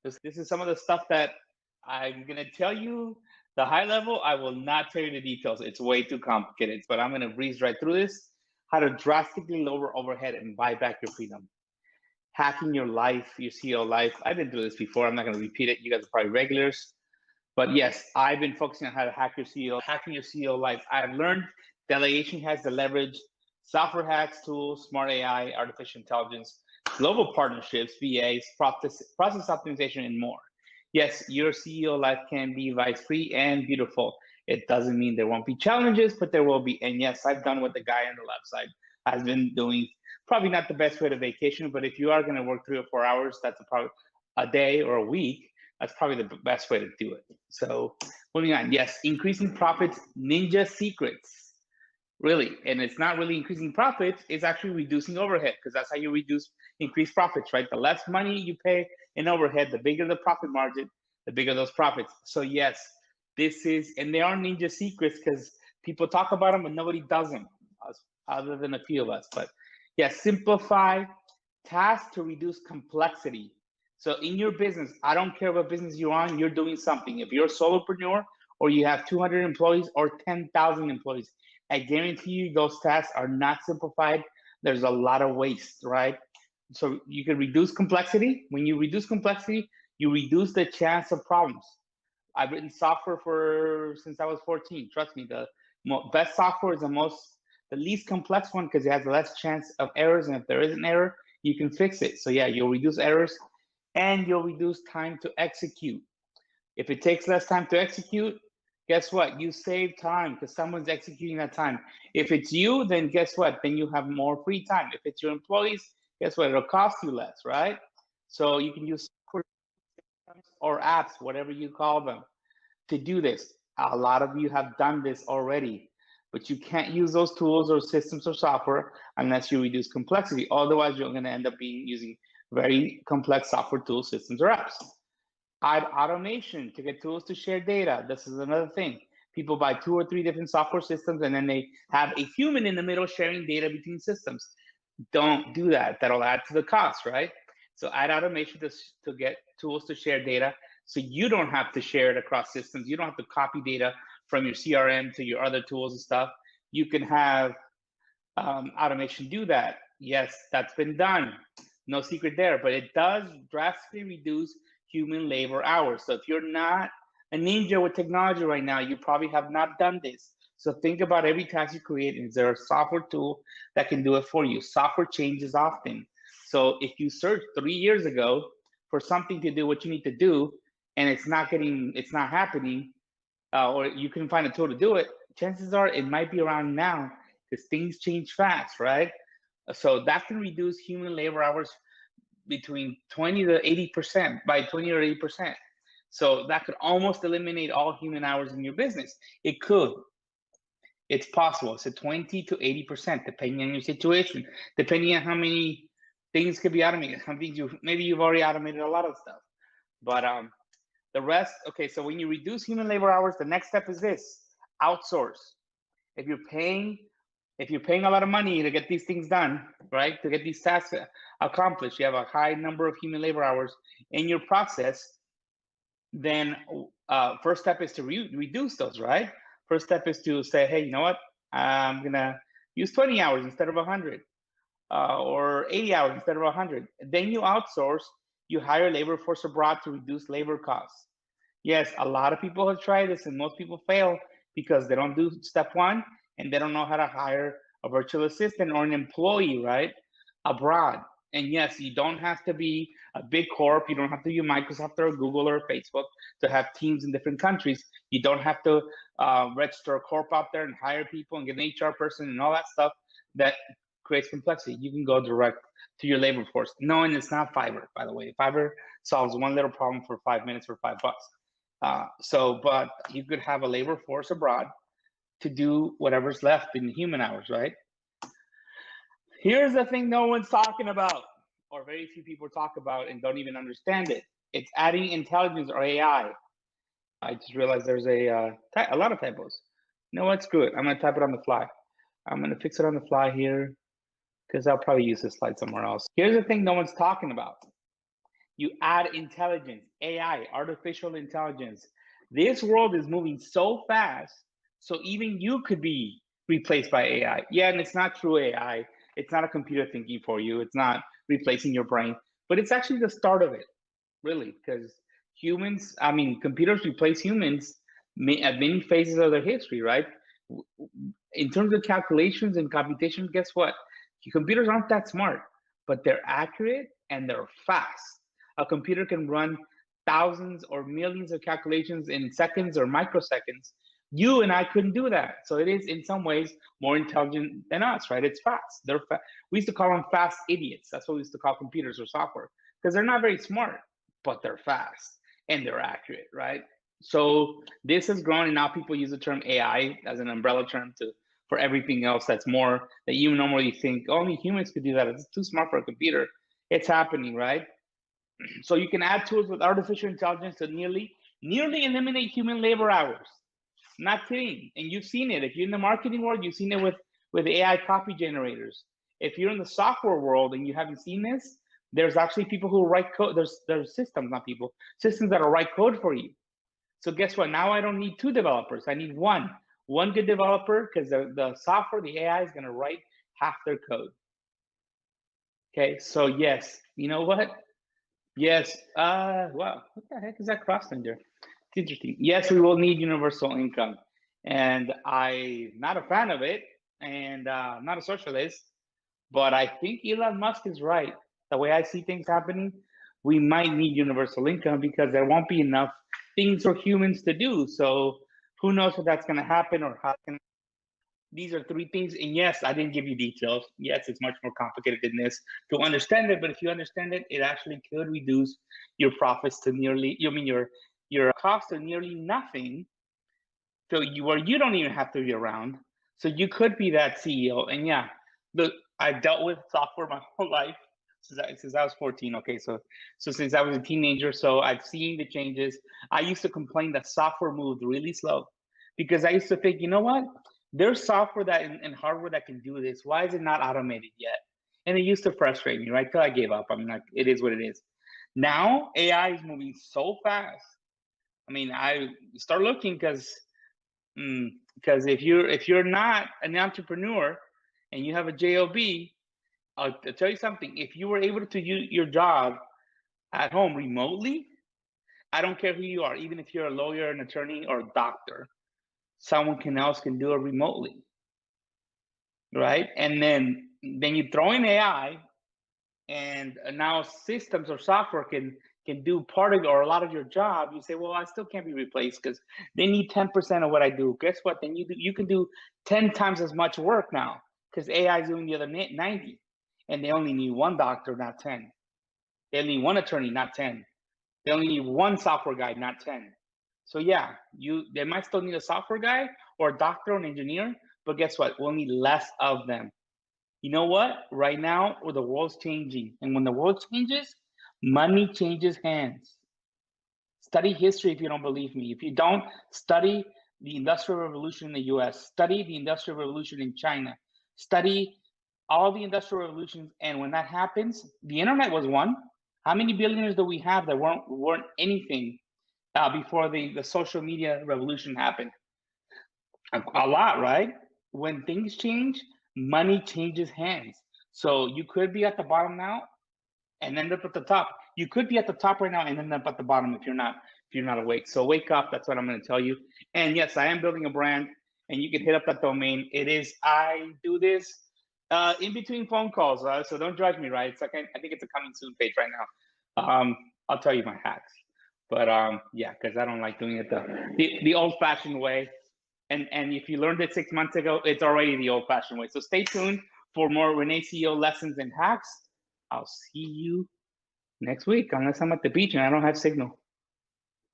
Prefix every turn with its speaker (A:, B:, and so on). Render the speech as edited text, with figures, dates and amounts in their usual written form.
A: This is some of the stuff that I'm gonna tell you the high level. I will not tell you the details. It's way too complicated, but I'm gonna breeze right through this. How to drastically lower overhead and buy back your freedom. Hacking your life, your CEO life. I've been through this before. I'm not gonna repeat it. You guys are probably regulars. But yes, I've been focusing on how to hack your CEO, hacking your CEO life. I've learned delegation has the leverage, software hacks, tools, smart AI, artificial intelligence, global partnerships, VAs, process optimization, and more. Yes, your CEO life can be vice free and beautiful. It doesn't mean there won't be challenges, but there will be. And yes, I've done what the guy on the left side has been doing. Probably not the best way to vacation, but if you are going to work 3 or 4 hours, that's probably a day or a week. That's probably the best way to do it. So moving on, yes, increasing profits, ninja secrets, really. And it's not really increasing profits, it's actually reducing overhead because that's how you increase profits, right? The less money you pay in overhead, the bigger the profit margin, the bigger those profits. So yes, this is, and they are ninja secrets because people talk about them, but nobody does them other than a few of us. But yes, simplify tasks to reduce complexity. So in your business, I don't care what business you're on, you're doing something. If you're a solopreneur or you have 200 employees or 10,000 employees, I guarantee you those tasks are not simplified. There's a lot of waste, right? So you can reduce complexity. When you reduce complexity, you reduce the chance of problems. I've written software since I was 14. Trust me, the best software is the least complex one because it has less chance of errors. And if there is an error, you can fix it. So yeah, you'll reduce errors and you'll reduce time to execute. If it takes less time to execute, guess what? You save time because someone's executing that time. If it's you, then guess what? Then you have more free time. If it's your employees, guess what? It'll cost you less, right? So you can use software or apps, whatever you call them, to do this. A lot of you have done this already, but you can't use those tools or systems or software unless you reduce complexity. Otherwise, you're going to end up using very complex software tools, systems, or apps. Add automation to get tools to share data. This is another thing. People buy 2 or 3 different software systems and then they have a human in the middle sharing data between systems. Don't do that. That'll add to the cost, right? So add automation to get tools to share data so you don't have to share it across systems. You don't have to copy data from your CRM to your other tools and stuff. You can have automation do that. Yes, that's been done. No secret there, but it does drastically reduce human labor hours. So if you're not a ninja with technology right now, you probably have not done this. So think about every task you create. Is there a software tool that can do it for you? Software changes often. So if you searched 3 years ago for something to do what you need to do, and it's not happening, or you couldn't find a tool to do it, chances are it might be around now because things change fast, right? So that can reduce human labor hours between 20 to 80% by 20 or 80%. So that could almost eliminate all human hours in your business. It could. It's possible. It's a 20 to 80%, depending on your situation, depending on how many things could be automated. Some things maybe you've already automated a lot of stuff. But the rest, okay, so when you reduce human labor hours, the next step is this: outsource. If you're paying a lot of money to get these things done, right, to get these tasks accomplished, you have a high number of human labor hours in your process, then first step is to reduce those, right? First step is to say, hey, you know what? I'm going to use 20 hours instead of 100, or 80 hours instead of 100. Then you outsource, you hire labor force abroad to reduce labor costs. Yes, a lot of people have tried this and most people fail because they don't do step one and they don't know how to hire a virtual assistant or an employee, right, abroad. And yes, you don't have to be a big corp. You don't have to be Microsoft or Google or Facebook to have teams in different countries. You don't have to register a corp out there and hire people and get an HR person and all that stuff that creates complexity. You can go direct to your labor force. No, and it's not Fiverr, by the way. Fiverr solves one little problem for 5 minutes for $5. But you could have a labor force abroad to do whatever's left in human hours, right? Here's the thing no one's talking about, or very few people talk about and don't even understand it. It's adding intelligence or AI. I just realized there's a lot of typos. You know what? Screw it. I'm going to type it on the fly. I'm going to fix it on the fly here because I'll probably use this slide somewhere else. Here's the thing no one's talking about. You add intelligence, AI, artificial intelligence. This world is moving so fast, so even you could be replaced by AI. Yeah, and it's not true AI. It's not a computer thinking for you. It's not replacing your brain, but it's actually the start of it, really, because computers replace humans at many phases of their history, right? In terms of calculations and computation, guess what? Computers aren't that smart, but they're accurate and they're fast. A computer can run thousands or millions of calculations in seconds or microseconds. You and I couldn't do that. So it is in some ways more intelligent than us, right? It's fast. We used to call them fast idiots. That's what we used to call computers or software, because they're not very smart, but they're fast and they're accurate, right? So this has grown, and now people use the term AI as an umbrella term for everything else that's more that you normally think only humans could do that. It's too smart for a computer. It's happening, right? So you can add tools with artificial intelligence to nearly eliminate human labor hours. Not kidding. And you've seen it. If you're in the marketing world, you've seen it with AI copy generators. If you're in the software world and you haven't seen this, there's actually people who write code. There's systems, not people, systems that'll write code for you. So guess what? Now I don't need 2 developers. I need one good developer, because the software, the AI is going to write half their code. Okay, so yes, you know what? Yes, wow, what the heck is that crossing there? It's interesting. Yes, we will need universal income, and I'm not a fan of it, and I'm not a socialist, but I think Elon Musk is right. The way I see things happening, we might need universal income because there won't be enough things for humans to do. So who knows if that's going to happen or how can. These are 3 things, and yes, I didn't give you details. Yes, it's much more complicated than this to understand it, but if you understand it, it actually could reduce your profits to nearly, your cost to nearly nothing, so where you don't even have to be around. So you could be that CEO. And yeah, look, I've dealt with software my whole life since I was 14. Okay, so since I was a teenager, so I've seen the changes. I used to complain that software moved really slow because I used to think, you know what? There's software that and hardware that can do this. Why is it not automated yet? And it used to frustrate me, right? Till I gave up. I mean, like, it is what it is. Now AI is moving so fast. I mean, I start looking because if you're not an entrepreneur and you have a job, I'll tell you something. If you were able to use your job at home remotely, I don't care who you are, even if you're a lawyer, an attorney, or a doctor, someone else can do it remotely, right? And then you throw in AI, and now systems or software can do part of or a lot of your job. You say, well, I still can't be replaced because they need 10% of what I do. Guess what? Then you can do 10 times as much work now because AI is doing the other 90, and they only need 1 doctor, not 10. They only need 1 attorney, not 10. They only need 1 software guy, not 10. So yeah, they might still need a software guy or a doctor or an engineer, but guess what? We'll need less of them. You know what? Right now, the world's changing. And when the world changes, money changes hands. Study history if you don't believe me. If you don't, study the Industrial Revolution in the US, study the Industrial Revolution in China, study all the industrial revolutions. And when that happens, the internet was one. How many billionaires do we have that weren't anything before the social media revolution happened? A lot, right? When things change, money changes hands. So you could be at the bottom now and end up at the top. You could be at the top right now and end up at the bottom if you're not awake. So wake up. That's what I'm going to tell you. And yes, I am building a brand, and you can hit up that domain. It is, I do this in between phone calls. So don't judge me, right? It's like, I think it's a coming soon page right now. I'll tell you my hacks, but yeah, because I don't like doing it the old fashioned way. And if you learned it 6 months ago, it's already the old fashioned way. So stay tuned for more Renee CEO lessons and hacks. I'll see you next week, unless I'm at the beach and I don't have signal.